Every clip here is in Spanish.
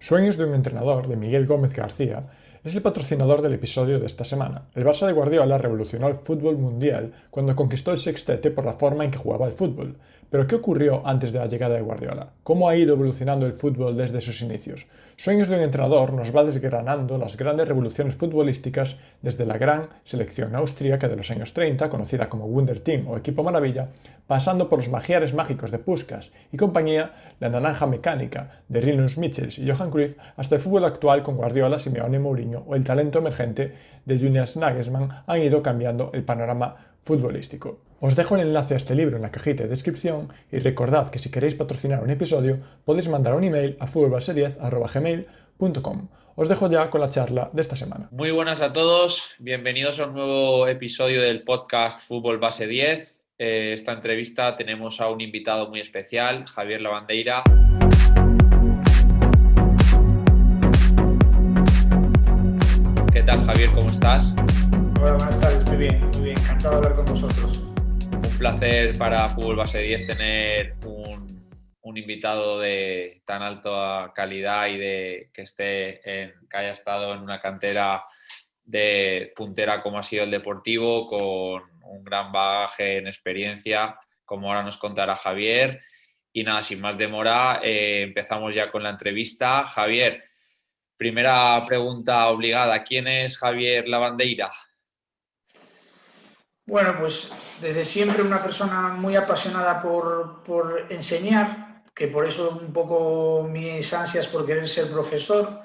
Sueños de un entrenador, de Miguel Gómez García, es el patrocinador del episodio de esta semana. El Barça de Guardiola revolucionó el fútbol mundial cuando conquistó el sextete por la forma en que jugaba el fútbol. Pero ¿qué ocurrió antes de la llegada de Guardiola? ¿Cómo ha ido evolucionando el fútbol desde sus inicios? Sueños de un entrenador nos va desgranando las grandes revoluciones futbolísticas desde la gran selección austríaca de los años 30, conocida como Wunder Team o Equipo Maravilla, pasando por los magiares mágicos de Puskás y compañía, la naranja mecánica de Rinus Michels y Johan Cruyff, hasta el fútbol actual con Guardiola, Simeone, Mourinho o el talento emergente de Julian Nagelsmann han ido cambiando el panorama futbolístico. Os dejo el enlace a este libro en la cajita de descripción y recordad que si queréis patrocinar un episodio podéis mandar un email a futbolbase10@gmail.com. Os dejo ya con la charla de esta semana. Muy buenas a todos, bienvenidos a un nuevo episodio del podcast Fútbol Base 10. Esta entrevista tenemos a un invitado muy especial, Javier Lavandeira. ¿Qué tal, Javier? ¿Cómo estás? Hola, buenas tardes, muy bien, encantado de hablar con vosotros. Un placer para Fútbol Base 10 tener un invitado de tan alta calidad y que haya estado en una cantera de puntera como ha sido el Deportivo, con un gran bagaje en experiencia, como ahora nos contará Javier. Y nada, sin más demora, empezamos ya con la entrevista. Javier, primera pregunta obligada, ¿quién es Javier Lavandeira? Bueno, pues desde siempre una persona muy apasionada por enseñar, que por eso un poco mis ansias por querer ser profesor.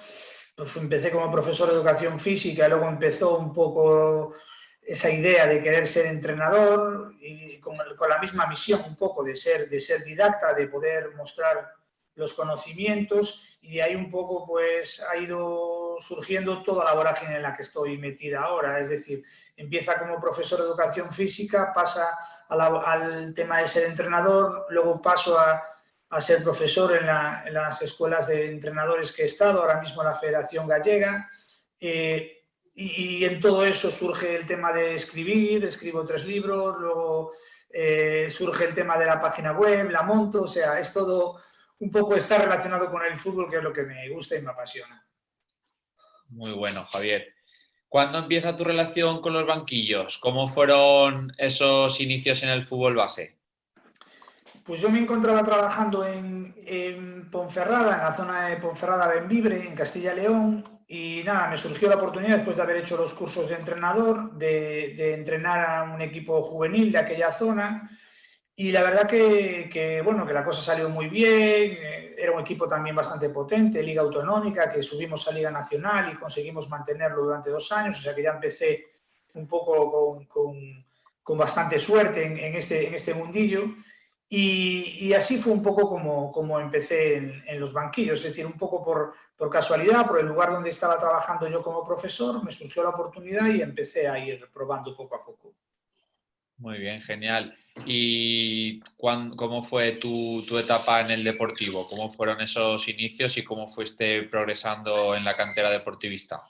Pues empecé como profesor de educación física y luego empezó un poco esa idea de querer ser entrenador y con la misma misión un poco de ser didacta, de poder mostrar los conocimientos, y de ahí un poco pues ha ido surgiendo toda la vorágine en la que estoy metida ahora. Es decir, empieza como profesor de educación física, pasa al tema de ser entrenador, luego paso a ser profesor en las escuelas de entrenadores que he estado, ahora mismo en la Federación Gallega, y en todo eso surge el tema de escribir, escribo 3 libros, luego surge el tema de la página web, la monto, o sea, es todo un poco está relacionado con el fútbol, que es lo que me gusta y me apasiona. Muy bueno, Javier. ¿Cuándo empieza tu relación con los banquillos? ¿Cómo fueron esos inicios en el fútbol base? Pues yo me encontraba trabajando en Ponferrada, en la zona de Ponferrada-Bembibre, en Castilla y León, y nada, me surgió la oportunidad, después de haber hecho los cursos de entrenador, de entrenar a un equipo juvenil de aquella zona. Y la verdad bueno, que la cosa salió muy bien, era un equipo también bastante potente, Liga Autonómica, que subimos a Liga Nacional y conseguimos mantenerlo durante 2 años, o sea que ya empecé un poco con bastante suerte en este mundillo. Y así fue un poco como empecé en los banquillos, es decir, un poco por casualidad, por el lugar donde estaba trabajando yo como profesor, me surgió la oportunidad y empecé a ir probando poco a poco. Muy bien, genial. ¿Y cómo fue tu etapa en el Deportivo? ¿Cómo fueron esos inicios y cómo fuiste progresando en la cantera deportivista?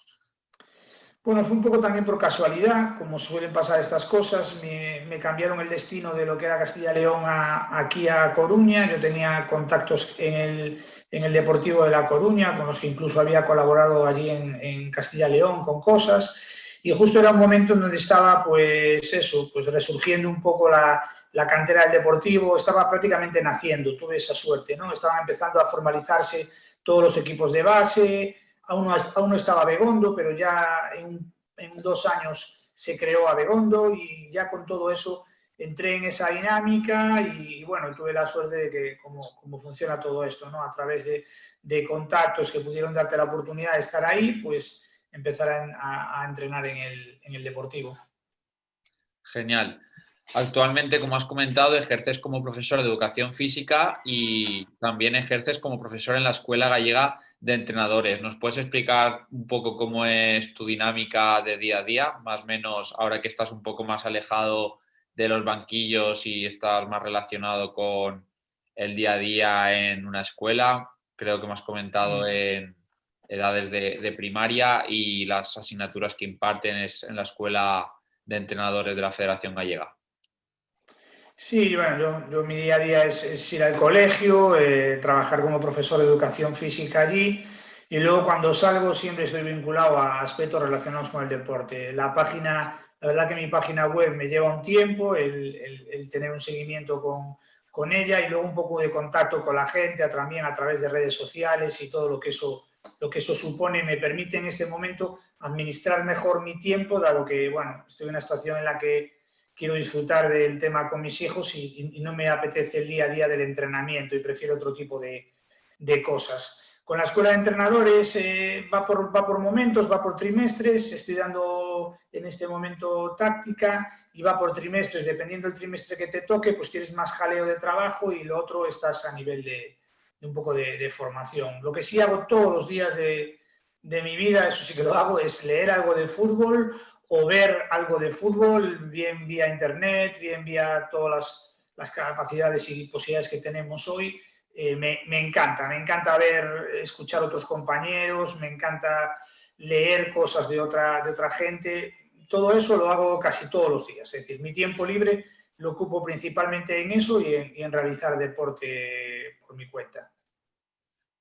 Bueno, fue un poco también por casualidad, como suelen pasar estas cosas. Me cambiaron el destino de lo que era Castilla y León aquí a Coruña. Yo tenía contactos en el Deportivo de La Coruña, con los que incluso había colaborado allí en Castilla y León con cosas. Y justo era un momento en donde estaba, pues eso, pues resurgiendo un poco la cantera del Deportivo. Estaba prácticamente naciendo, tuve esa suerte, ¿no? Estaban empezando a formalizarse todos los equipos de base. Aún no estaba Begondo, pero ya en 2 años se creó a Begondo, y ya con todo eso entré en esa dinámica y bueno, tuve la suerte de que como funciona todo esto, ¿no? A través de contactos que pudieron darte la oportunidad de estar ahí, pues empezar a entrenar en el Deportivo. Genial. Actualmente, como has comentado, ejerces como profesor de educación física y también ejerces como profesor en la Escuela Gallega de Entrenadores. ¿Nos puedes explicar un poco cómo es tu dinámica de día a día? Más o menos ahora que estás un poco más alejado de los banquillos y estás más relacionado con el día a día en una escuela. Creo que me has comentado en edades de primaria y las asignaturas que imparten es en la Escuela de Entrenadores de la Federación Gallega. Sí, bueno, yo mi día a día es ir al colegio, trabajar como profesor de educación física allí, Y luego cuando salgo siempre estoy vinculado a aspectos relacionados con el deporte. La verdad que mi página web me lleva un tiempo el tener un seguimiento con ella y luego un poco de contacto con la gente, también a través de redes sociales y todo lo que eso supone, me permite en este momento administrar mejor mi tiempo, dado que, bueno, estoy en una situación en la que quiero disfrutar del tema con mis hijos y no me apetece el día a día del entrenamiento y prefiero otro tipo de cosas. Con la escuela de entrenadores va por momentos, va por trimestres, estoy dando en este momento táctica y va por trimestres, dependiendo del trimestre que te toque, pues tienes más jaleo de trabajo y lo otro estás a nivel de un poco de formación. Lo que sí hago todos los días de mi vida, eso sí que lo hago, es leer algo de fútbol o ver algo de fútbol, bien vía internet, bien vía todas las capacidades y posibilidades que tenemos hoy. Me encanta escuchar otros compañeros, me encanta leer cosas de otra gente. Todo eso lo hago casi todos los días. Es decir, mi tiempo libre lo ocupo principalmente en eso y en realizar deporte por mi cuenta.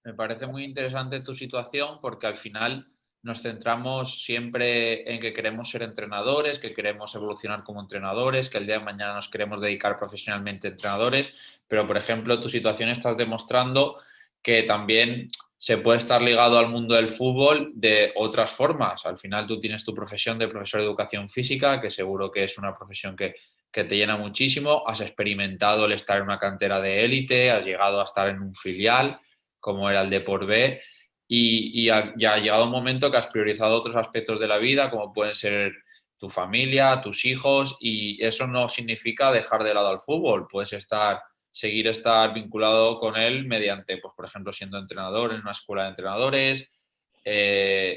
Me parece muy interesante tu situación porque al final nos centramos siempre en que queremos ser entrenadores, que queremos evolucionar como entrenadores, que el día de mañana nos queremos dedicar profesionalmente a entrenadores, pero por ejemplo tu situación estás demostrando que también se puede estar ligado al mundo del fútbol de otras formas. Al final tú tienes tu profesión de profesor de educación física, que seguro que es una profesión que te llena muchísimo, has experimentado el estar en una cantera de élite, has llegado a estar en un filial como era el Depor B, y ya ha llegado un momento que has priorizado otros aspectos de la vida, como pueden ser tu familia, tus hijos, y eso no significa dejar de lado al fútbol. Puedes seguir estar vinculado con él mediante, pues, por ejemplo, siendo entrenador en una escuela de entrenadores,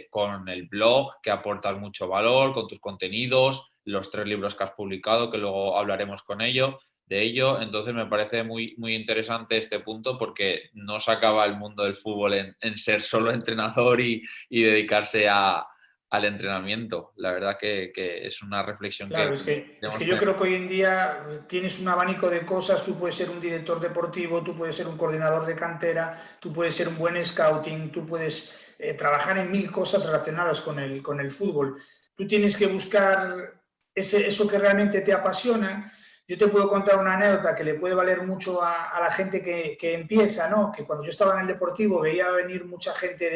con el blog, que aportas mucho valor, con tus contenidos, los 3 libros que has publicado, que luego hablaremos de ello. Entonces me parece muy, muy interesante este punto porque no se acaba el mundo del fútbol en ser solo entrenador y dedicarse al entrenamiento. La verdad que es una reflexión Claro, es que yo creo que hoy en día tienes un abanico de cosas, tú puedes ser un director deportivo, tú puedes ser un coordinador de cantera, tú puedes ser un buen scouting, tú puedes trabajar en 1000 cosas relacionadas con el fútbol. Tú tienes que buscar eso que realmente te apasiona. Yo te puedo contar una anécdota que le puede valer mucho a la gente que empieza, ¿no? Que cuando yo estaba en el Deportivo veía venir mucha gente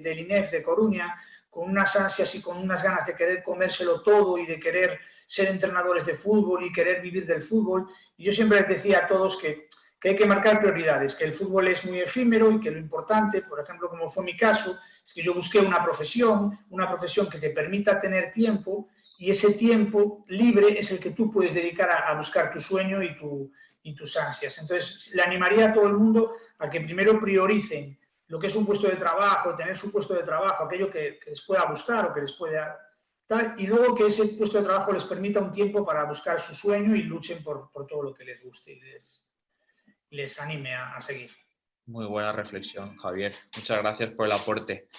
del INEF, de Coruña, con unas ansias y con unas ganas de querer comérselo todo y de querer ser entrenadores de fútbol y querer vivir del fútbol. Y yo siempre les decía a todos que hay que marcar prioridades, que el fútbol es muy efímero y que lo importante, por ejemplo, como fue mi caso, es que yo busqué una profesión que te permita tener tiempo y ese tiempo libre es el que tú puedes dedicar a buscar tu sueño y tus ansias. Entonces, le animaría a todo el mundo a que primero prioricen lo que es un puesto de trabajo, tener su puesto de trabajo, aquello que les pueda gustar o que les pueda tal, y luego que ese puesto de trabajo les permita un tiempo para buscar su sueño y luchen por todo lo que les guste y les anime a seguir. Muy buena reflexión, Javier. Muchas gracias por el aporte.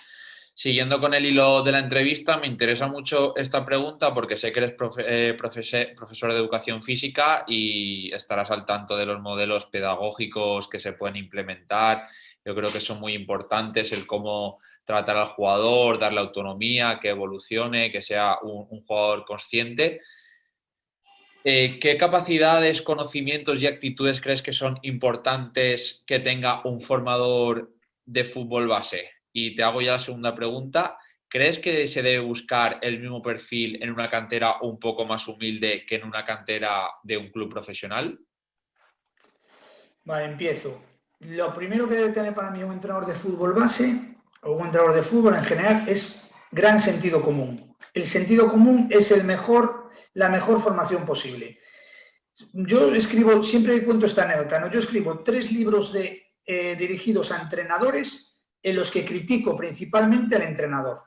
Siguiendo con el hilo de la entrevista, me interesa mucho esta pregunta porque sé que eres profesor de educación física y estarás al tanto de los modelos pedagógicos que se pueden implementar. Yo creo que son muy importantes el cómo tratar al jugador, darle autonomía, que evolucione, que sea un jugador consciente. ¿Qué capacidades, conocimientos y actitudes crees que son importantes que tenga un formador de fútbol base? Y te hago ya la segunda pregunta. ¿Crees que se debe buscar el mismo perfil en una cantera un poco más humilde que en una cantera de un club profesional? Vale, empiezo. Lo primero que debe tener para mí un entrenador de fútbol base o un entrenador de fútbol en general es gran sentido común. El sentido común es la mejor formación posible. Yo escribo, siempre cuento esta anécdota, ¿no? Yo escribo 3 libros dirigidos a entrenadores en los que critico principalmente al entrenador.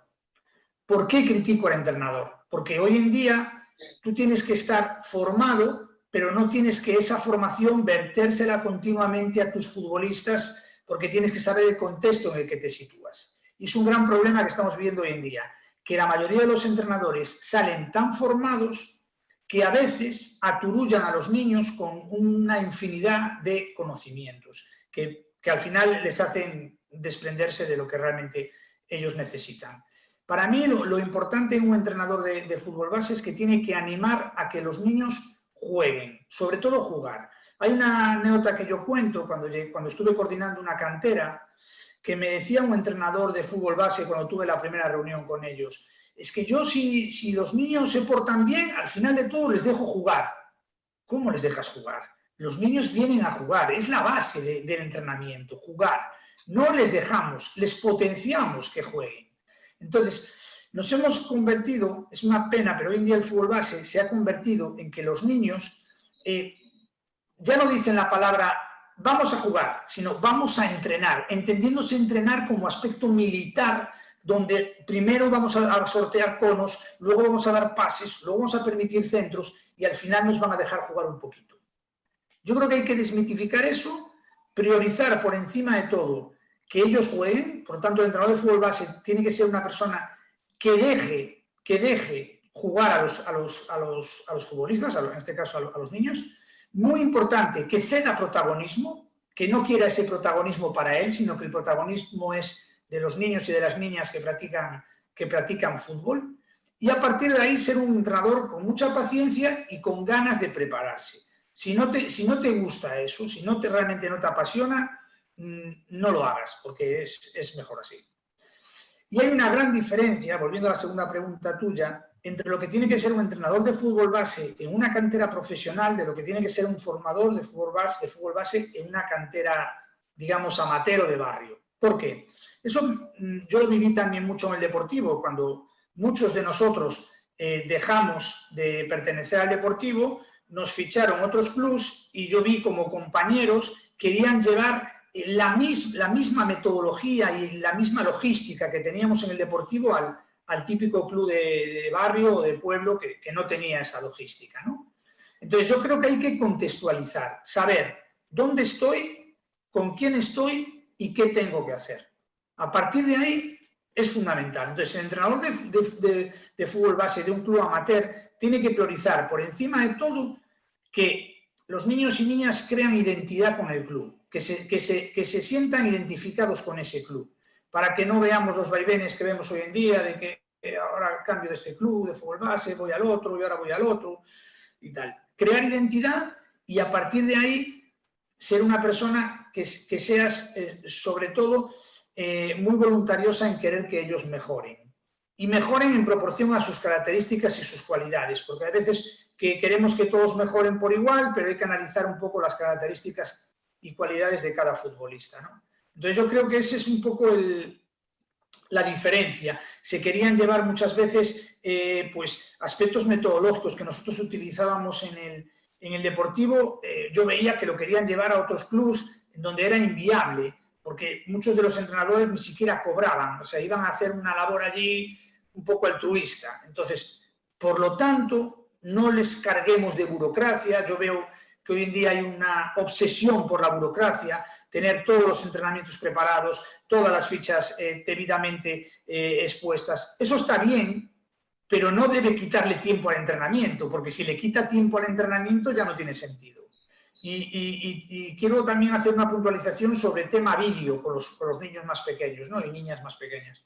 ¿Por qué critico al entrenador? Porque hoy en día tú tienes que estar formado, pero no tienes que esa formación vertérsela continuamente a tus futbolistas porque tienes que saber el contexto en el que te sitúas. Y es un gran problema que estamos viviendo hoy en día, que la mayoría de los entrenadores salen tan formados que a veces aturullan a los niños con una infinidad de conocimientos que al final les hacen desprenderse de lo que realmente ellos necesitan. Para mí lo importante en un entrenador de fútbol base es que tiene que animar a que los niños jueguen, sobre todo jugar. Hay una anécdota que yo cuento cuando estuve coordinando una cantera, que me decía un entrenador de fútbol base cuando tuve la primera reunión con ellos: es que yo si los niños se portan bien, al final de todo les dejo jugar. ¿Cómo les dejas jugar? Los niños vienen a jugar, es la base del entrenamiento, jugar. No les dejamos, les potenciamos que jueguen. Entonces, nos hemos convertido, es una pena, pero hoy en día el fútbol base se ha convertido en que los niños ya no dicen la palabra vamos a jugar, sino vamos a entrenar, entendiéndose entrenar como aspecto militar, donde primero vamos a sortear conos, luego vamos a dar pases, luego vamos a permitir centros y al final nos van a dejar jugar un poquito. Yo creo que hay que desmitificar eso, priorizar por encima de todo que ellos jueguen. Por lo tanto, el entrenador de fútbol base tiene que ser una persona que deje jugar a los futbolistas, en este caso a los niños. Muy importante, que ceda protagonismo, que no quiera ese protagonismo para él, sino que el protagonismo es de los niños y de las niñas que practican fútbol. Y a partir de ahí ser un entrenador con mucha paciencia y con ganas de prepararse. Si no te gusta eso, si realmente no te apasiona, no lo hagas, porque es mejor así. Y hay una gran diferencia, volviendo a la segunda pregunta tuya, entre lo que tiene que ser un entrenador de fútbol base en una cantera profesional de lo que tiene que ser un formador de fútbol base en una cantera, digamos, amateur o de barrio. ¿Por qué? Eso yo lo viví también mucho en el deportivo, cuando muchos de nosotros dejamos de pertenecer al deportivo, nos ficharon otros clubs y yo vi como compañeros querían llevar la misma metodología y la misma logística que teníamos en el deportivo al típico club de barrio o de pueblo que no tenía esa logística, ¿no? Entonces yo creo que hay que contextualizar, saber dónde estoy, con quién estoy y qué tengo que hacer. A partir de ahí es fundamental. Entonces el entrenador de fútbol base de un club amateur tiene que priorizar por encima de todo que los niños y niñas crean identidad con el club, que se sientan identificados con ese club, para que no veamos los vaivenes que vemos hoy en día de que ahora cambio de este club de fútbol base, voy al otro y ahora voy al otro y tal. Crear identidad y a partir de ahí ser una persona que seas sobre todo muy voluntariosa en querer que ellos mejoren. Y mejoren en proporción a sus características y sus cualidades, porque a veces que queremos que todos mejoren por igual, pero hay que analizar un poco las características y cualidades de cada futbolista, ¿no? Entonces yo creo que ese es un poco la diferencia. Se querían llevar muchas veces pues aspectos metodológicos que nosotros utilizábamos en el deportivo, yo veía que lo querían llevar a otros clubs en donde era inviable, porque muchos de los entrenadores ni siquiera cobraban, o sea, iban a hacer una labor allí un poco altruista. Entonces, por lo tanto, no les carguemos de burocracia. Yo veo que hoy en día hay una obsesión por la burocracia, tener todos los entrenamientos preparados, todas las fichas debidamente expuestas. Eso está bien, pero no debe quitarle tiempo al entrenamiento, porque si le quita tiempo al entrenamiento ya no tiene sentido. Y quiero también hacer una puntualización sobre el tema vídeo con los niños más pequeños, ¿no? Y niñas más pequeñas.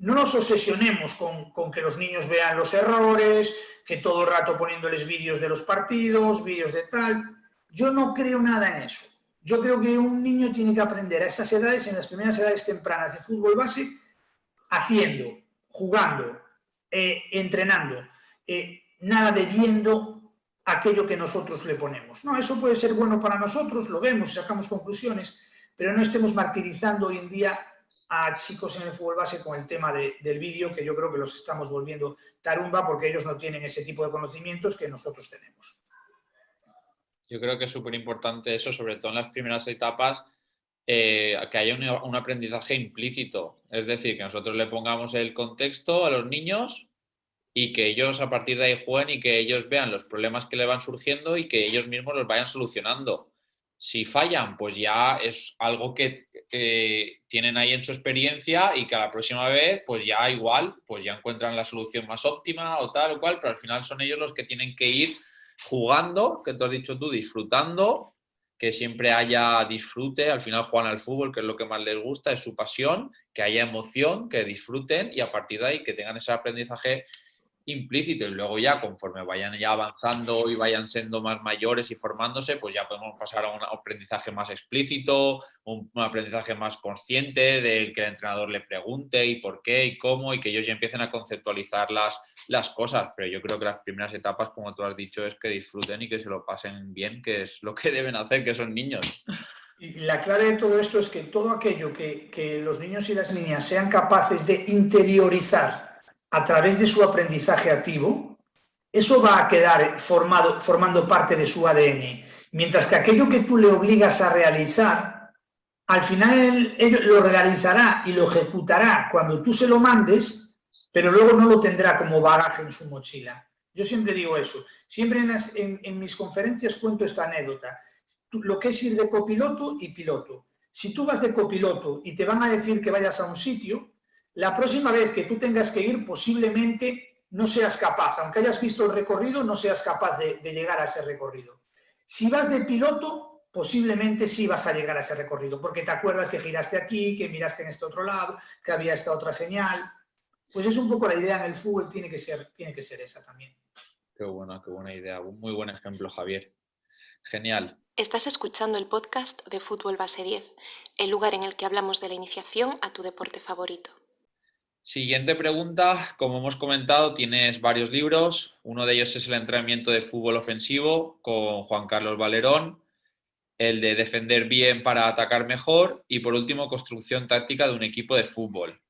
No nos obsesionemos con que los niños vean los errores, que todo el rato poniéndoles vídeos de los partidos, vídeos de tal. Yo no creo nada en eso. Yo creo que un niño tiene que aprender a esas edades, en las primeras edades tempranas de fútbol base, haciendo, jugando, entrenando, nada de viendo aquello que nosotros le ponemos. No, eso puede ser bueno para nosotros, lo vemos y sacamos conclusiones, pero no estemos martirizando hoy en día a chicos en el fútbol base con el tema del vídeo, que yo creo que los estamos volviendo tarumba porque ellos no tienen ese tipo de conocimientos que nosotros tenemos. Yo creo que es súper importante eso, sobre todo en las primeras etapas, que haya un aprendizaje implícito. Es decir, que nosotros le pongamos el contexto a los niños y que ellos a partir de ahí jueguen y que ellos vean los problemas que le van surgiendo y que ellos mismos los vayan solucionando. Si fallan, pues ya es algo que tienen ahí en su experiencia y que a la próxima vez, pues ya igual, pues ya encuentran la solución más óptima o tal o cual, pero al final son ellos los que tienen que ir jugando, que tú has dicho tú, disfrutando que siempre haya disfrute, al final juegan al fútbol, que es lo que más les gusta, es su pasión, que haya emoción, que disfruten y a partir de ahí que tengan ese aprendizaje implícito y luego ya conforme vayan ya avanzando y vayan siendo más mayores y formándose, pues ya podemos pasar a un aprendizaje más explícito, un aprendizaje más consciente del que el entrenador le pregunte y por qué y cómo y que ellos ya empiecen a conceptualizar las cosas, pero yo creo que las primeras etapas, como tú has dicho, es que disfruten y que se lo pasen bien, que es lo que deben hacer, que son niños. Y la clave de todo esto es que todo aquello que los niños y las niñas sean capaces de interiorizar a través de su aprendizaje activo, eso va a quedar formando parte de su ADN. Mientras que aquello que tú le obligas a realizar, al final él lo realizará y lo ejecutará cuando tú se lo mandes, pero luego no lo tendrá como bagaje en su mochila. Yo siempre digo eso. Siempre en mis conferencias cuento esta anécdota. Lo que es ir de copiloto y piloto. Si tú vas de copiloto y te van a decir que vayas a un sitio, la próxima vez que tú tengas que ir posiblemente no seas capaz, aunque hayas visto el recorrido, no seas capaz de llegar a ese recorrido. Si vas de piloto, posiblemente sí vas a llegar a ese recorrido, porque te acuerdas que giraste aquí, que miraste en este otro lado, que había esta otra señal. Pues es un poco la idea en el fútbol, tiene que ser esa también. Qué buena idea, un muy buen ejemplo, Javier. Genial. Estás escuchando el podcast de Fútbol Base 10, el lugar en el que hablamos de la iniciación a tu deporte favorito. Siguiente pregunta. Como hemos comentado, tienes varios libros. Uno de ellos es El entrenamiento de fútbol ofensivo con Juan Carlos Valerón, el de Defender bien para atacar mejor y por último Construcción táctica de un equipo de fútbol,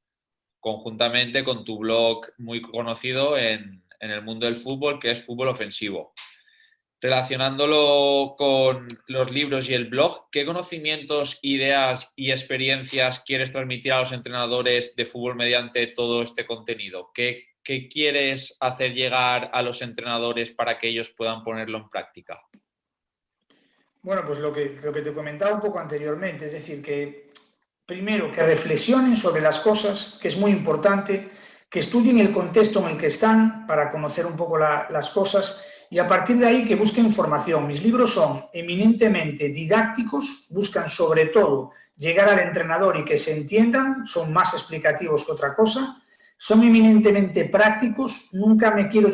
conjuntamente con tu blog muy conocido en el mundo del fútbol, que es Fútbol Ofensivo. Relacionándolo con los libros y el blog, ¿qué conocimientos, ideas y experiencias quieres transmitir a los entrenadores de fútbol mediante todo este contenido? ¿Qué quieres hacer llegar a los entrenadores para que ellos puedan ponerlo en práctica? Bueno, pues lo que te comentaba un poco anteriormente, es decir, que primero que reflexionen sobre las cosas, que es muy importante, que estudien el contexto en el que están para conocer un poco las cosas y a partir de ahí que busquen información. Mis libros son eminentemente didácticos, buscan sobre todo llegar al entrenador y que se entiendan, son más explicativos que otra cosa, son eminentemente prácticos, nunca me quiero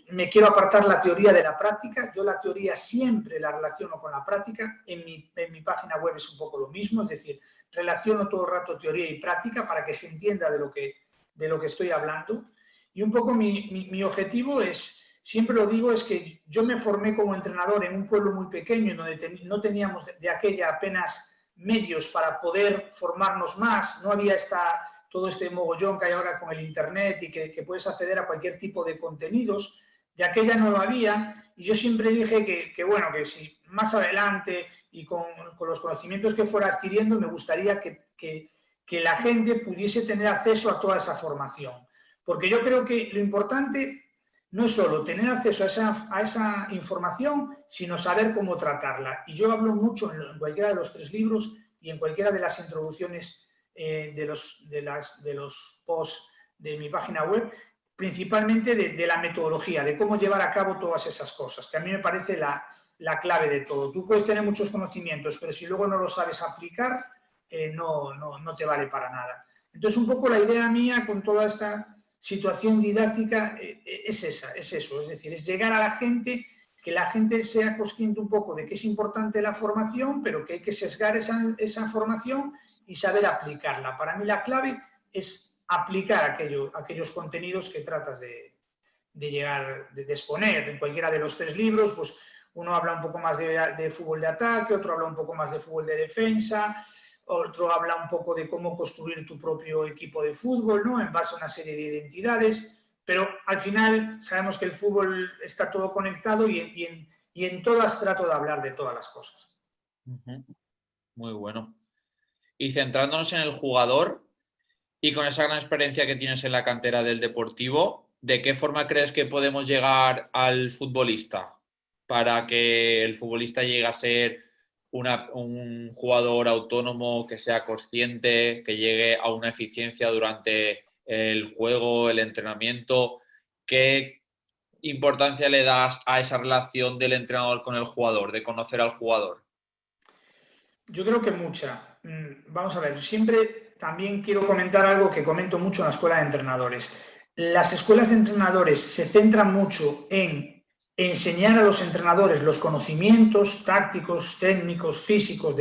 me quiero apartar la teoría de la práctica. Yo la teoría siempre la relaciono con la práctica. En mi página web es un poco lo mismo, es decir, relaciono todo el rato teoría y práctica para que se entienda de lo que estoy hablando. Y un poco mi objetivo es, siempre lo digo, es que yo me formé como entrenador en un pueblo muy pequeño donde no teníamos de aquella apenas medios para poder formarnos más, no había todo este mogollón que hay ahora con el internet y que puedes acceder a cualquier tipo de contenidos, de aquella no lo había, y yo siempre dije que si más adelante y con los conocimientos que fuera adquiriendo, me gustaría que la gente pudiese tener acceso a toda esa formación. Porque yo creo que lo importante no es solo tener acceso a esa información, sino saber cómo tratarla. Y yo hablo mucho en cualquiera de los 3 libros y en cualquiera de las introducciones de los posts de mi página web, principalmente de la metodología, de cómo llevar a cabo todas esas cosas, que a mí me parece la clave de todo. Tú puedes tener muchos conocimientos, pero si luego no los sabes aplicar, no te vale para nada. Entonces, un poco la idea mía con toda esta situación didáctica es eso, es decir, es llegar a la gente, que la gente sea consciente un poco de que es importante la formación, pero que hay que sesgar esa formación y saber aplicarla. Para mí la clave es aplicar aquellos contenidos que tratas de exponer. En cualquiera de los 3 libros, pues uno habla un poco más de fútbol de ataque, otro habla un poco más de fútbol de defensa, otro habla un poco de cómo construir tu propio equipo de fútbol, ¿no? En base a una serie de identidades, pero al final sabemos que el fútbol está todo conectado y en todas trato de hablar de todas las cosas. Muy bueno. Y centrándonos en el jugador y con esa gran experiencia que tienes en la cantera del Deportivo, ¿de qué forma crees que podemos llegar al futbolista para que el futbolista llegue a ser un jugador autónomo, que sea consciente, que llegue a una eficiencia durante el juego, el entrenamiento? ¿Qué importancia le das a esa relación del entrenador con el jugador, de conocer al jugador? Yo creo que mucha. Vamos a ver, siempre también quiero comentar algo que comento mucho en la escuela de entrenadores. Las escuelas de entrenadores se centran mucho en enseñar a los entrenadores los conocimientos tácticos, técnicos, físicos,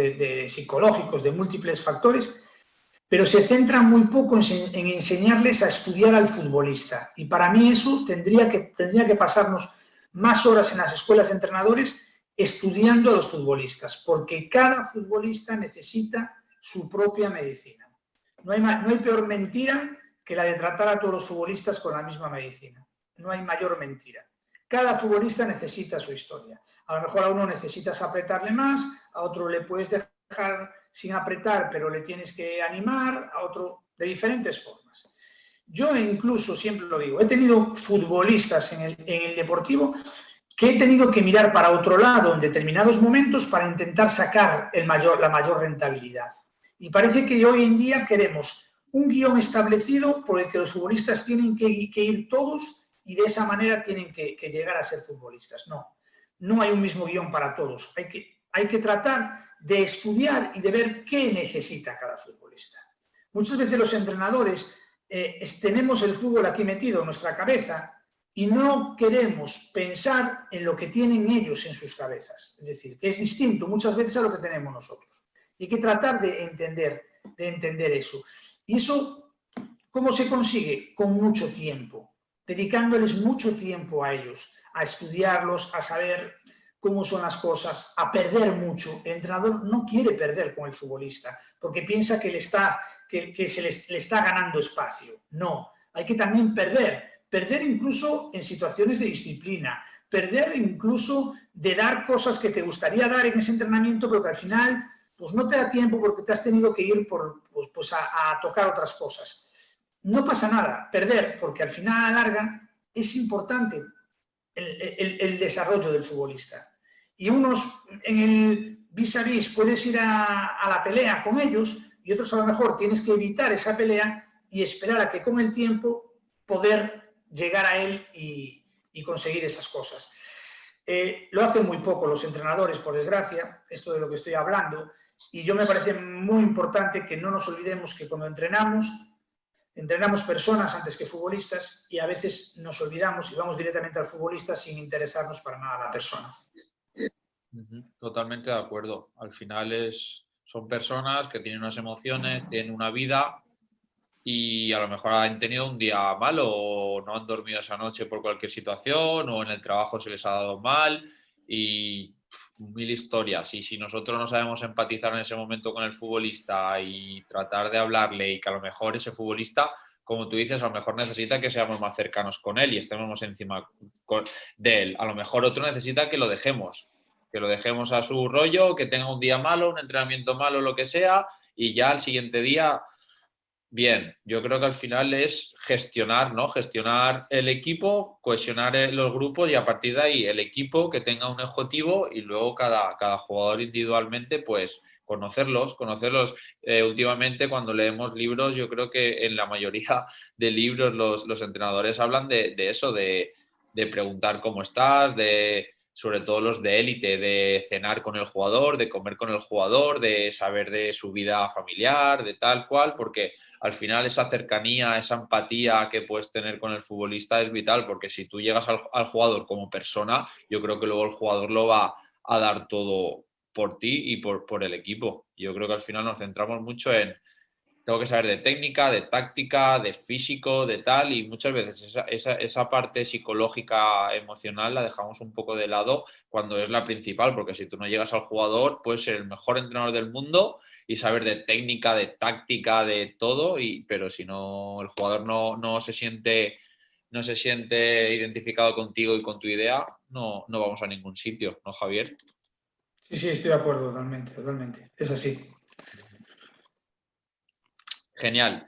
psicológicos, de múltiples factores, pero se centran muy poco en enseñarles a estudiar al futbolista. Y para mí eso tendría que pasarnos más horas en las escuelas de entrenadores estudiando a los futbolistas, porque cada futbolista necesita su propia medicina. No hay peor mentira que la de tratar a todos los futbolistas con la misma medicina. No hay mayor mentira. Cada futbolista necesita su historia. A lo mejor a uno necesitas apretarle más, a otro le puedes dejar sin apretar, pero le tienes que animar, a otro de diferentes formas. Yo incluso, siempre lo digo, he tenido futbolistas en el deportivo que he tenido que mirar para otro lado en determinados momentos para intentar sacar la mayor rentabilidad. Y parece que hoy en día queremos un guión establecido por el que los futbolistas tienen que ir todos y de esa manera tienen que llegar a ser futbolistas. No hay un mismo guión para todos. Hay que tratar de estudiar y de ver qué necesita cada futbolista. Muchas veces los entrenadores tenemos el fútbol aquí metido en nuestra cabeza y no queremos pensar en lo que tienen ellos en sus cabezas. Es decir, que es distinto muchas veces a lo que tenemos nosotros. Y hay que tratar de entender eso. Y eso, ¿cómo se consigue? Con mucho tiempo, dedicándoles mucho tiempo a ellos, a estudiarlos, a saber cómo son las cosas, a perder mucho. El entrenador no quiere perder con el futbolista porque piensa que le está ganando espacio. No, hay que también perder incluso en situaciones de disciplina, perder incluso de dar cosas que te gustaría dar en ese entrenamiento, pero que al final pues no te da tiempo porque te has tenido que ir a tocar otras cosas. No pasa nada, perder, porque al final a la larga es importante el desarrollo del futbolista. Y unos en el vis a vis puedes ir a la pelea con ellos y otros a lo mejor tienes que evitar esa pelea y esperar a que con el tiempo poder llegar a él y conseguir esas cosas. Lo hacen muy poco los entrenadores, por desgracia, esto de lo que estoy hablando, y yo me parece muy importante que no nos olvidemos que cuando entrenamos personas antes que futbolistas y a veces nos olvidamos y vamos directamente al futbolista sin interesarnos para nada a la persona. Totalmente de acuerdo. Al final son personas que tienen unas emociones, tienen una vida y a lo mejor han tenido un día malo o no han dormido esa noche por cualquier situación o en el trabajo se les ha dado mal y mil historias. Y si nosotros no sabemos empatizar en ese momento con el futbolista y tratar de hablarle y que a lo mejor ese futbolista, como tú dices, a lo mejor necesita que seamos más cercanos con él y estemos más encima de él. A lo mejor otro necesita que lo dejemos a su rollo, que tenga un día malo, un entrenamiento malo, lo que sea, y ya al siguiente día... Bien, yo creo que al final es gestionar, ¿no? Gestionar el equipo, cohesionar los grupos y a partir de ahí el equipo que tenga un objetivo y luego cada jugador individualmente, pues conocerlos. Últimamente cuando leemos libros, yo creo que en la mayoría de libros los entrenadores hablan de eso, de preguntar cómo estás, sobre todo los de élite, de cenar con el jugador, de comer con el jugador, de saber de su vida familiar, de tal cual, porque al final esa cercanía, esa empatía que puedes tener con el futbolista es vital, porque si tú llegas al jugador como persona, yo creo que luego el jugador lo va a dar todo por ti y por el equipo. Yo creo que al final nos centramos mucho en tengo que saber de técnica, de táctica, de físico, de tal, y muchas veces esa parte psicológica, emocional, la dejamos un poco de lado cuando es la principal, porque si tú no llegas al jugador, puedes ser el mejor entrenador del mundo y saber de técnica, de táctica, de todo, pero si no el jugador no se siente identificado contigo y con tu idea, no vamos a ningún sitio, ¿no, Javier? Sí, estoy de acuerdo, totalmente. Es así. Genial.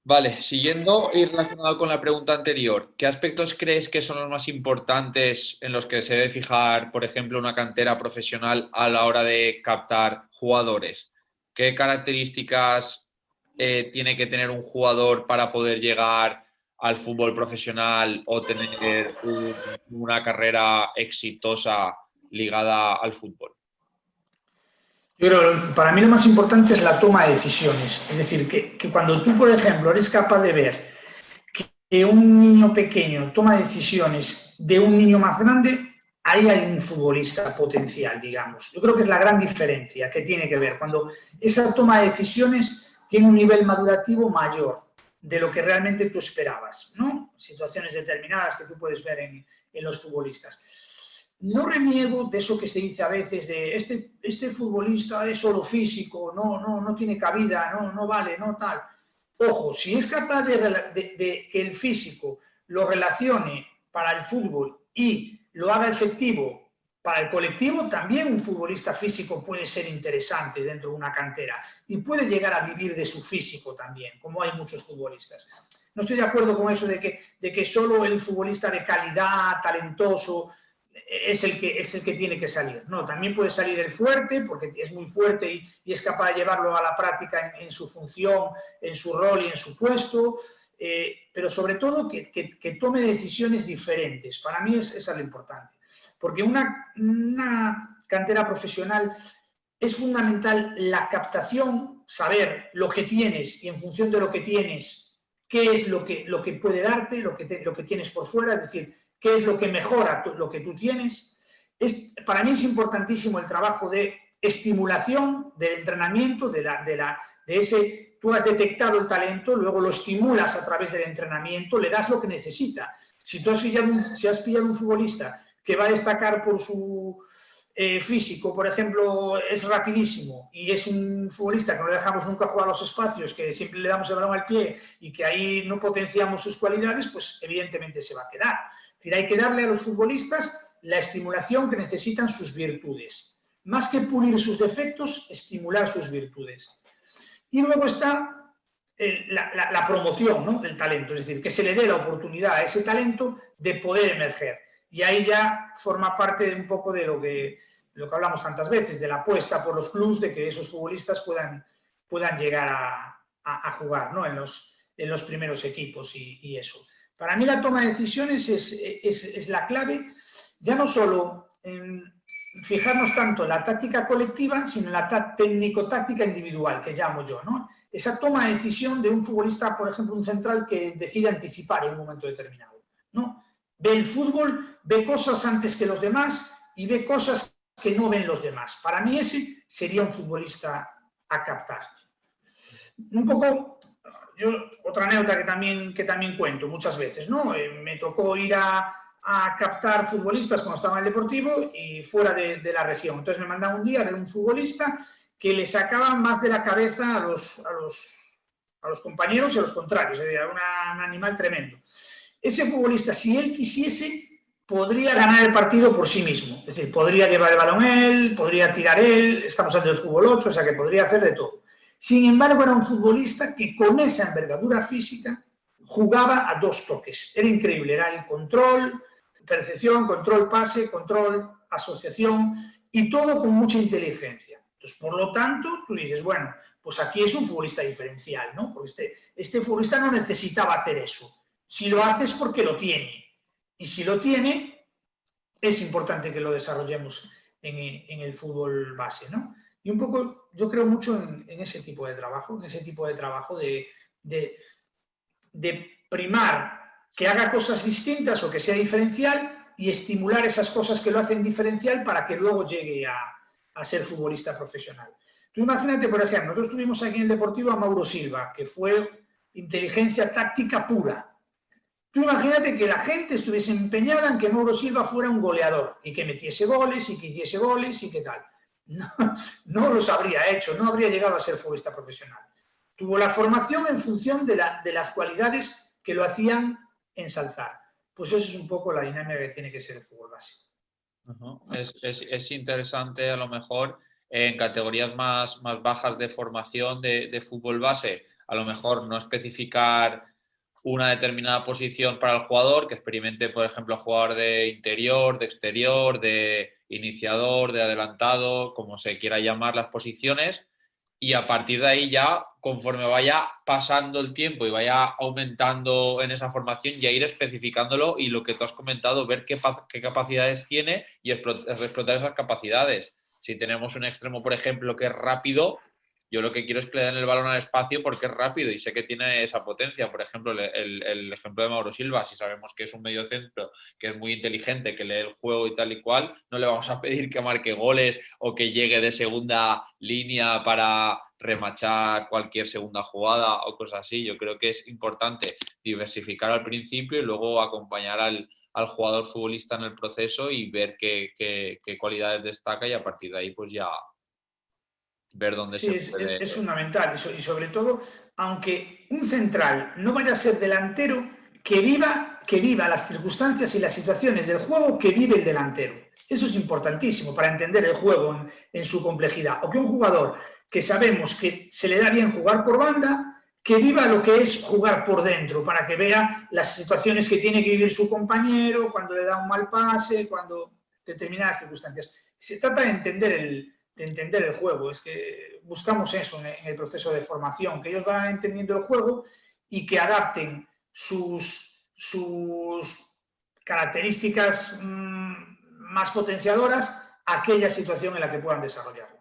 Vale, siguiendo y relacionado con la pregunta anterior, ¿qué aspectos crees que son los más importantes en los que se debe fijar, por ejemplo, una cantera profesional a la hora de captar jugadores? ¿Qué características tiene que tener un jugador para poder llegar al fútbol profesional o tener una carrera exitosa ligada al fútbol? Yo creo que para mí lo más importante es la toma de decisiones. Es decir, que cuando tú, por ejemplo, eres capaz de ver que un niño pequeño toma decisiones de un niño más grande, ahí hay un futbolista potencial, digamos. Yo creo que es la gran diferencia que tiene que ver cuando esa toma de decisiones tiene un nivel madurativo mayor de lo que realmente tú esperabas, ¿no? Situaciones determinadas que tú puedes ver en los futbolistas. No reniego de eso que se dice a veces de este futbolista es solo físico, no tiene cabida, no vale, no tal. Ojo, si es capaz de que el físico lo relacione para el fútbol y lo haga efectivo para el colectivo, también un futbolista físico puede ser interesante dentro de una cantera y puede llegar a vivir de su físico también, como hay muchos futbolistas. No estoy de acuerdo con eso de que solo el futbolista de calidad, talentoso, es el que tiene que salir. No, también puede salir el fuerte, porque es muy fuerte y es capaz de llevarlo a la práctica en su función, en su rol y en su puesto, pero sobre todo que tome decisiones diferentes. Para mí es lo importante. Porque una cantera profesional es fundamental la captación, saber lo que tienes y en función de lo que tienes, qué es lo que puede darte, lo que tienes por fuera, es decir, qué es lo que mejora lo que tú tienes. Para mí es importantísimo el trabajo de estimulación del entrenamiento, de ese, tú has detectado el talento, luego lo estimulas a través del entrenamiento, le das lo que necesita. Si tú has pillado un futbolista que va a destacar por su físico, por ejemplo, es rapidísimo y es un futbolista que no le dejamos nunca jugar a los espacios, que siempre le damos el balón al pie y que ahí no potenciamos sus cualidades, pues evidentemente se va a quedar. Es decir, hay que darle a los futbolistas la estimulación que necesitan sus virtudes. Más que pulir sus defectos, estimular sus virtudes. Y luego está la promoción, ¿no?, del talento, es decir, que se le dé la oportunidad a ese talento de poder emerger. Y ahí ya forma parte un poco de lo que hablamos tantas veces, de la apuesta por los clubs, de que esos futbolistas puedan llegar a jugar, ¿no?, en los primeros equipos y eso. Para mí la toma de decisiones es la clave, ya no solo en fijarnos tanto en la táctica colectiva, sino en la técnico-táctica individual, que llamo yo, ¿no? Esa toma de decisión de un futbolista, por ejemplo, un central que decide anticipar en un momento determinado, ¿no? Ve el fútbol, ve cosas antes que los demás y ve cosas que no ven los demás. Para mí ese sería un futbolista a captar. Un poco, otra anécdota que también cuento muchas veces, ¿no? Me tocó ir a captar futbolistas cuando estaba en el Deportivo y fuera de la región. Entonces me mandaban un día a ver un futbolista que le sacaba más de la cabeza a los compañeros y a los contrarios. Era un animal tremendo. Ese futbolista, si él quisiese, podría ganar el partido por sí mismo. Es decir, podría llevar el balón él, podría tirar él, estamos hablando del fútbol 8, o sea que podría hacer de todo. Sin embargo, era un futbolista que con esa envergadura física jugaba a dos toques. Era increíble, era el control, percepción, control pase, control asociación y todo con mucha inteligencia. Entonces, por lo tanto, tú dices, bueno, pues aquí es un futbolista diferencial, ¿no? Porque este futbolista no necesitaba hacer eso. Si lo hace es porque lo tiene. Y si lo tiene, es importante que lo desarrollemos en el fútbol base, ¿no? Y un poco, yo creo mucho en ese tipo de trabajo, de primar que haga cosas distintas o que sea diferencial y estimular esas cosas que lo hacen diferencial para que luego llegue a ser futbolista profesional. Tú imagínate, por ejemplo, nosotros tuvimos aquí en el Deportivo a Mauro Silva, que fue inteligencia táctica pura. Tú imagínate que la gente estuviese empeñada en que Mauro Silva fuera un goleador y que metiese goles y que hiciese goles y qué tal. No los habría hecho, no habría llegado a ser futbolista profesional. Tuvo la formación en función de las cualidades que lo hacían ensalzar. Pues eso es un poco la dinámica que tiene que ser el fútbol base. Es interesante, a lo mejor, en categorías más bajas de formación de fútbol base, a lo mejor no especificar una determinada posición para el jugador, que experimente, por ejemplo, jugador de interior, de exterior, de iniciador, de adelantado, como se quiera llamar las posiciones, y a partir de ahí ya, conforme vaya pasando el tiempo y vaya aumentando en esa formación, ya ir especificándolo y lo que tú has comentado, ver qué capacidades tiene y explotar esas capacidades. Si tenemos un extremo, por ejemplo, que es rápido, yo lo que quiero es que le den el balón al espacio porque es rápido y sé que tiene esa potencia. Por ejemplo, el ejemplo de Mauro Silva, si sabemos que es un mediocentro, que es muy inteligente, que lee el juego y tal y cual, no le vamos a pedir que marque goles o que llegue de segunda línea para remachar cualquier segunda jugada o cosas así. Yo creo que es importante diversificar al principio y luego acompañar al jugador futbolista en el proceso y ver qué cualidades destaca y a partir de ahí pues ya ver dónde Sí, se puede... es fundamental y sobre todo, aunque un central no vaya a ser delantero, que viva las circunstancias y las situaciones del juego que vive el delantero. Eso es importantísimo para entender el juego en su complejidad. O que un jugador que sabemos que se le da bien jugar por banda, que viva lo que es jugar por dentro, para que vea las situaciones que tiene que vivir su compañero, cuando le da un mal pase, cuando determinadas circunstancias. Se trata de entender el juego, es que buscamos eso en el proceso de formación, que ellos van entendiendo el juego y que adapten sus características más potenciadoras a aquella situación en la que puedan desarrollarlo.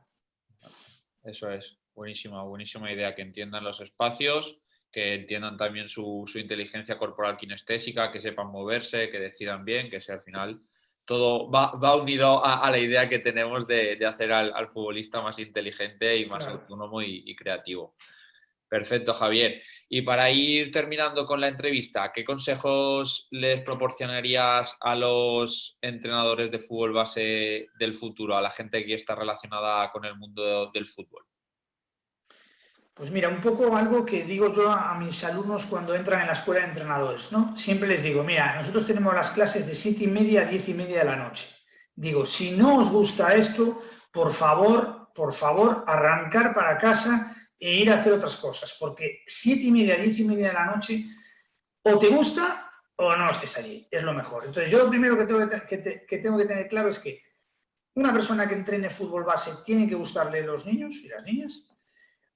Eso es, buenísima idea, que entiendan los espacios, que entiendan también su inteligencia corporal kinestésica, que sepan moverse, que decidan bien, que sea al final todo va unido a la idea que tenemos de hacer al futbolista más inteligente y más autónomo y creativo. Perfecto, Javier. Y para ir terminando con la entrevista, ¿qué consejos les proporcionarías a los entrenadores de fútbol base del futuro, a la gente que está relacionada con el mundo del fútbol? Pues mira, un poco algo que digo yo a mis alumnos cuando entran en la escuela de entrenadores, ¿no? Siempre les digo, mira, nosotros tenemos las clases de 7:30 a 10:30 de la noche. Digo, si no os gusta esto, por favor, arrancar para casa e ir a hacer otras cosas, porque 7:30 a 10:30 de la noche o te gusta o no estés allí, es lo mejor. Entonces yo lo primero que tengo que tener claro es que una persona que entrene fútbol base tiene que gustarle los niños y las niñas.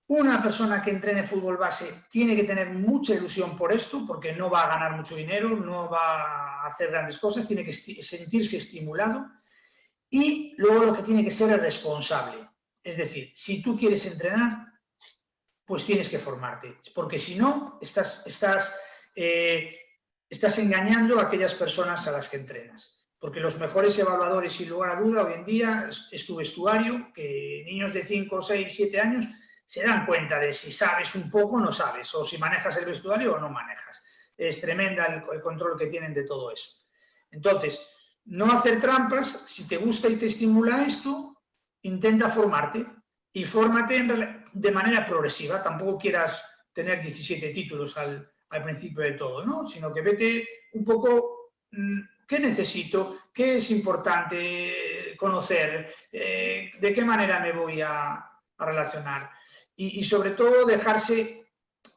Una persona que entrene fútbol base tiene que tener mucha ilusión por esto, porque no va a ganar mucho dinero, no va a hacer grandes cosas, tiene que sentirse estimulado. Y luego lo que tiene que ser es responsable. Es decir, si tú quieres entrenar, pues tienes que formarte, porque si no, estás engañando a aquellas personas a las que entrenas. Porque los mejores evaluadores, sin lugar a duda, hoy en día es tu vestuario, que niños de 5, 6, 7 años se dan cuenta de si sabes un poco o no sabes, o si manejas el vestuario o no manejas. Es tremenda el control que tienen de todo eso. Entonces, no hacer trampas, si te gusta y te estimula esto, intenta formarte y fórmate de manera progresiva. Tampoco quieras tener 17 títulos al principio de todo, ¿no? Sino que vete un poco, ¿qué necesito? ¿Qué es importante conocer? ¿De qué manera me voy a relacionar? Y sobre todo dejarse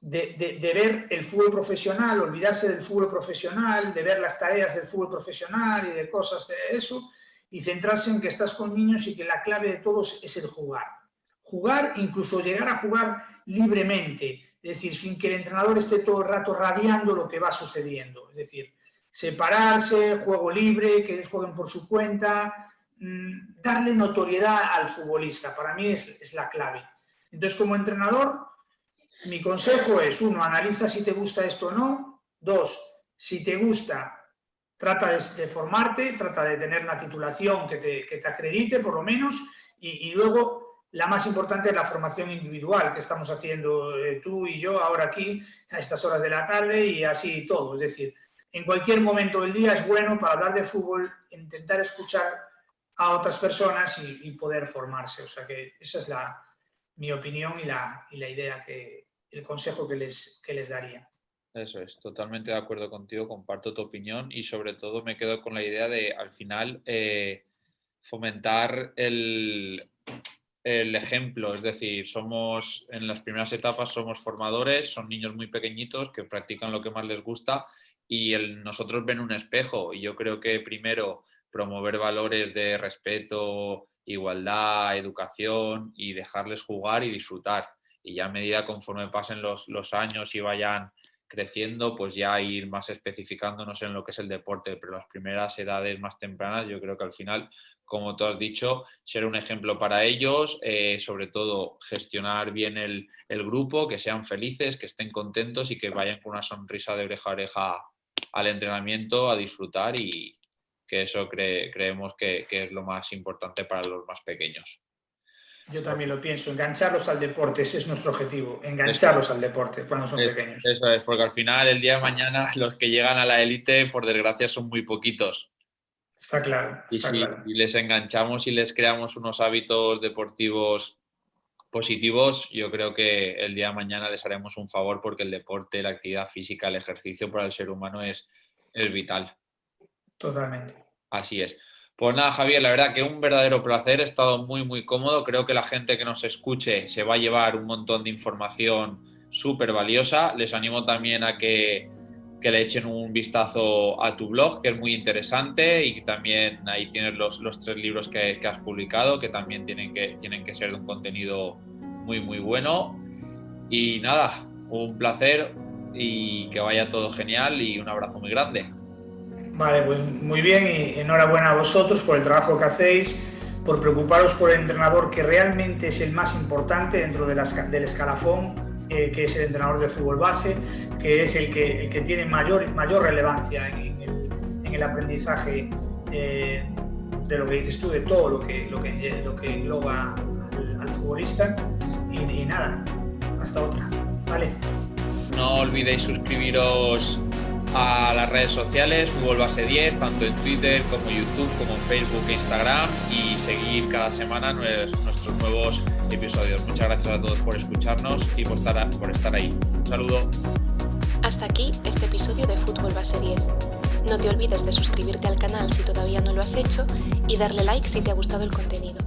de ver el fútbol profesional, olvidarse del fútbol profesional, de ver las tareas del fútbol profesional y de cosas de eso, y centrarse en que estás con niños y que la clave de todos es el jugar. Jugar, incluso llegar a jugar libremente, es decir, sin que el entrenador esté todo el rato radiando lo que va sucediendo. Es decir, separarse, juego libre, que ellos jueguen por su cuenta, darle notoriedad al futbolista, para mí es la clave. Entonces, como entrenador, mi consejo es, 1, analiza si te gusta esto o no. 2, si te gusta, trata de formarte, trata de tener una titulación que te acredite, por lo menos, y luego la más importante es la formación individual que estamos haciendo tú y yo ahora aquí a estas horas de la tarde y así todo. Es decir, en cualquier momento del día es bueno para hablar de fútbol, intentar escuchar a otras personas y poder formarse. O sea que esa es mi opinión y la idea, el consejo que les daría. Eso es, totalmente de acuerdo contigo, comparto tu opinión y sobre todo me quedo con la idea de al final fomentar el ejemplo, es decir, somos en las primeras etapas somos formadores, son niños muy pequeñitos que practican lo que más les gusta y nosotros ven un espejo y yo creo que primero promover valores de respeto igualdad, educación y dejarles jugar y disfrutar. Y ya a medida conforme pasen los años y vayan creciendo, pues ya ir más especificándonos en lo que es el deporte, pero las primeras edades más tempranas yo creo que al final, como tú has dicho, ser un ejemplo para ellos, sobre todo gestionar bien el grupo, que sean felices, que estén contentos y que vayan con una sonrisa de oreja a oreja al entrenamiento, a disfrutar, y que eso creemos que es lo más importante para los más pequeños. Yo también lo pienso, engancharlos al deporte, ese es nuestro objetivo, engancharlos al deporte cuando son pequeños. Eso es, porque al final, el día de mañana, los que llegan a la élite, por desgracia, son muy poquitos. Está claro. Y si les enganchamos y les creamos unos hábitos deportivos positivos, yo creo que el día de mañana les haremos un favor, porque el deporte, la actividad física, el ejercicio para el ser humano es vital. Totalmente. Así es. Pues nada, Javier, la verdad que un verdadero placer, he estado muy, muy cómodo. Creo que la gente que nos escuche se va a llevar un montón de información súper valiosa. Les animo también a que le echen un vistazo a tu blog, que es muy interesante, y también ahí tienes los 3 libros que has publicado, que también tienen que ser de un contenido muy, muy bueno. Y nada, un placer y que vaya todo genial, y un abrazo muy grande. Vale, pues muy bien, y enhorabuena a vosotros por el trabajo que hacéis, por preocuparos por el entrenador, que realmente es el más importante dentro del escalafón, que es el entrenador de fútbol base, que es el que tiene mayor relevancia en el aprendizaje de lo que dices tú, de todo lo que engloba al futbolista. Y nada, hasta otra. Vale. No olvidéis suscribiros a las redes sociales, Fútbol Base 10, tanto en Twitter como YouTube, como en Facebook e Instagram, y seguir cada semana nuestros nuevos episodios. Muchas gracias a todos por escucharnos y por estar ahí. Un saludo. Hasta aquí este episodio de Fútbol Base 10. No te olvides de suscribirte al canal si todavía no lo has hecho y darle like si te ha gustado el contenido.